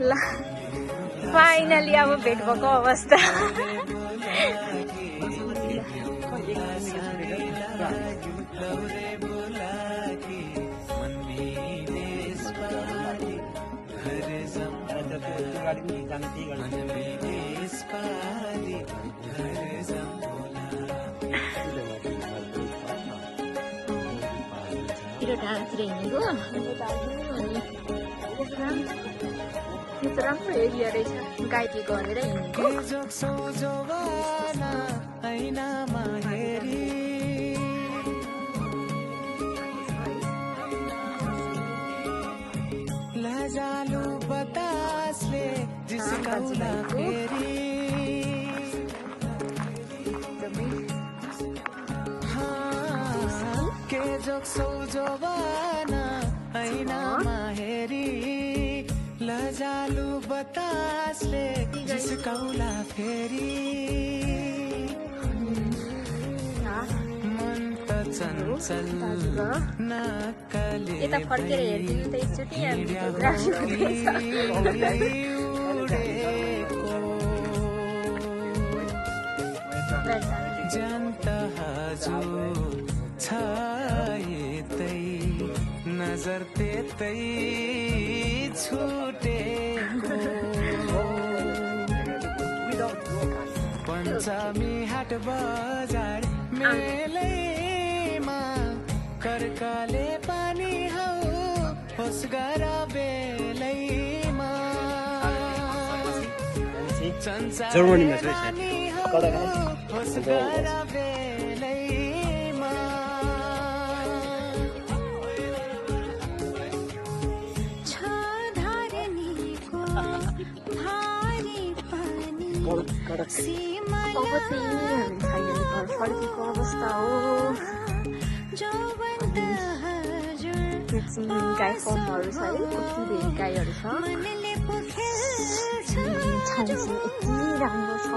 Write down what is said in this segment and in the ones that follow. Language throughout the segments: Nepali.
ल फाइनली अब भेट भएको अवस्था डाँसतिर हिँडेको यो त राम्रो एरिया रहेछ गाइड गरेर हिँडेको लजालु बतासले जिस्काउला फेरि के जोक्सौ जोबाना ऐनामा हेरी लजालु बतासले जिस्काउला फेरि मन त चञ्चल नक्कले यता फर्केर हेर्दिनु त एकचोटि जन्त हजुर छायतै नजर त्यतै छुटेको पञ्चमी हाट बजार मेलैमा कर्कले पानी हौ होस गर बेलैमा जर्मनीमा चाहिँ होस गर बेलैमा अब चाहिँ हामी घर फर्केको अवस्था हो गाई फर्महरू छ है कति धेरै गाईहरू छ छाउसी यति राम्रो छ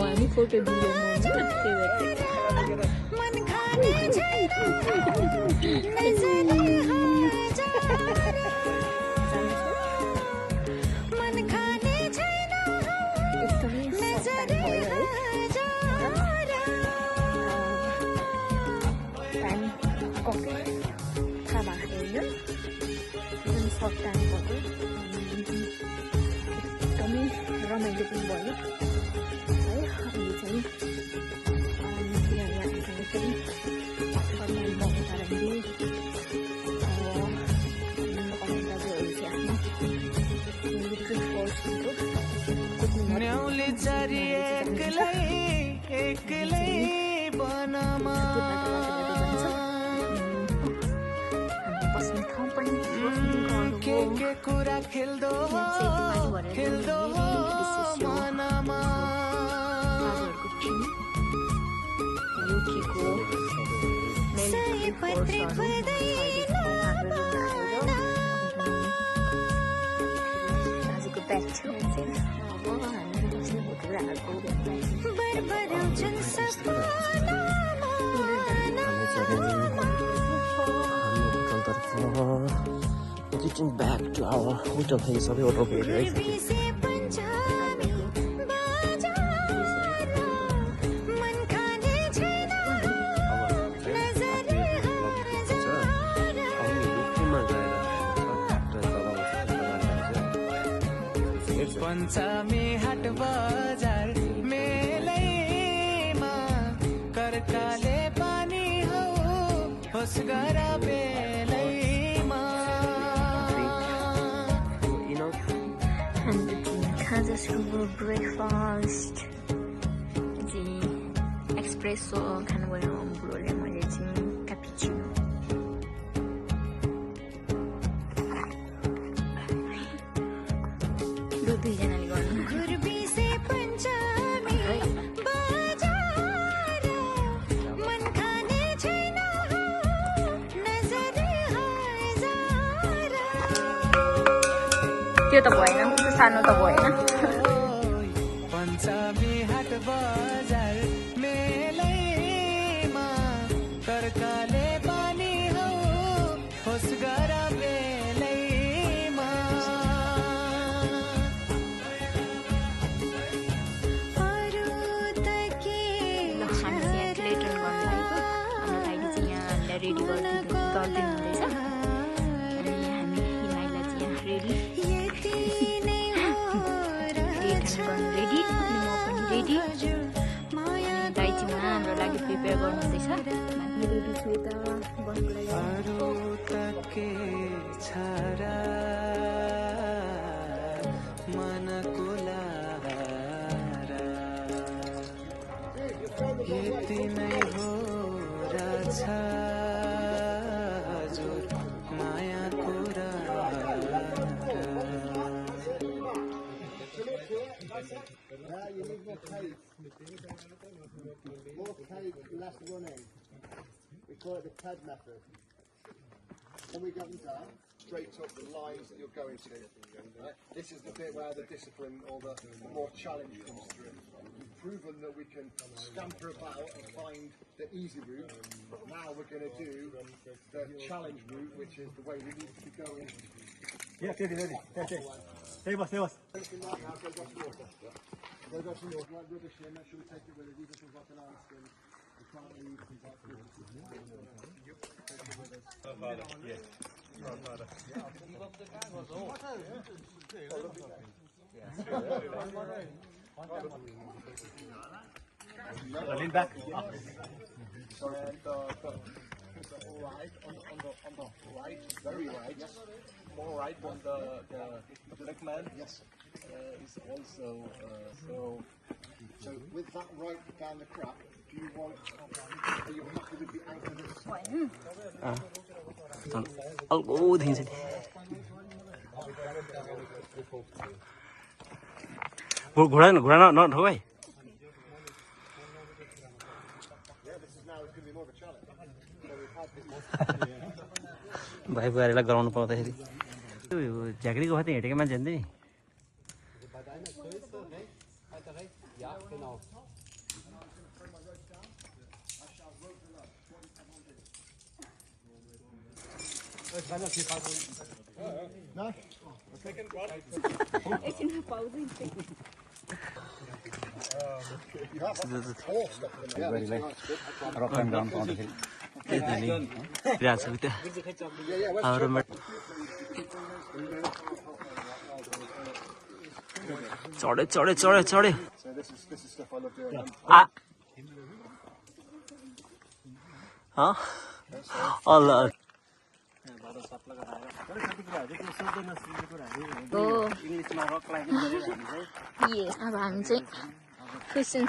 हामी फोटो एकदमै रमाइलो पनि भयो है अहिले चाहिँ न्याउली चरी एक्लै बनमा के कुरा खेल्दो मनमा आजको ब्याक छ अब हामी बस्ने कुराहरूको Getting back to our hotel thing, so we are okay, right? पञ्चमी हाट बजार मेलैमा कर्कले पानी हौ होस गर बेलैमा खाजा सुरुको ब्रेकफास्ट चाहिँ एक्सप्रेसो खानु गयो बुढोले मैले चाहिँ क्यापुचिनो दुईजनाले गर्नु त्यो त भएन सानो त भएन पञ्चमी हाट बजार मेलैमा कर्कले पानी हौ रेडी गरिदिनु हुँदैछ अनि हामी हिमाइला चाहिँ यहाँ रेडी गर्नु रेडी अनि म पनि रेडी अनि दाइ चाहिँ उहाँ हाम्रो लागि प्रिपेयर गर्नु हुँदैछ रेडी छु यता बस्नुको More cake, less running. We call it the TED method. When we get them down, straight up the lines that you're going to. Right? This is the bit where the discipline or the more challenge comes through. We've proven that we can scamper about and find the easy route. Now we're going to do the challenge route, which is the way we need to be going. Yeah, ready. Hey, boss. Anything like that, go got some water. Go got some water, like rubbish in, make sure we take it with us, even things like an ice cream. We can't leave things like this. Lean back. So the right, on the right, very right, yes. More right on the black man, yes. Is also so with that right down the crack, do you want, are you happy with the anchor this? Oh, things. घोड़ा न ठोकै Yeah, this is now going to be more of a challenge. So we've had this. भाइ बुहारीलाई गराउनु पाउँदाखेरि झाँक्रीको भाइ त्यहाँ हिँडेको मान्छे नि No? You have four stuff in there. Yeah, that's good. Rock and down पाउँदाखेरि चढे So this is stuff I love doing. Allah अब हामी चाहिँ क्रिस्चियन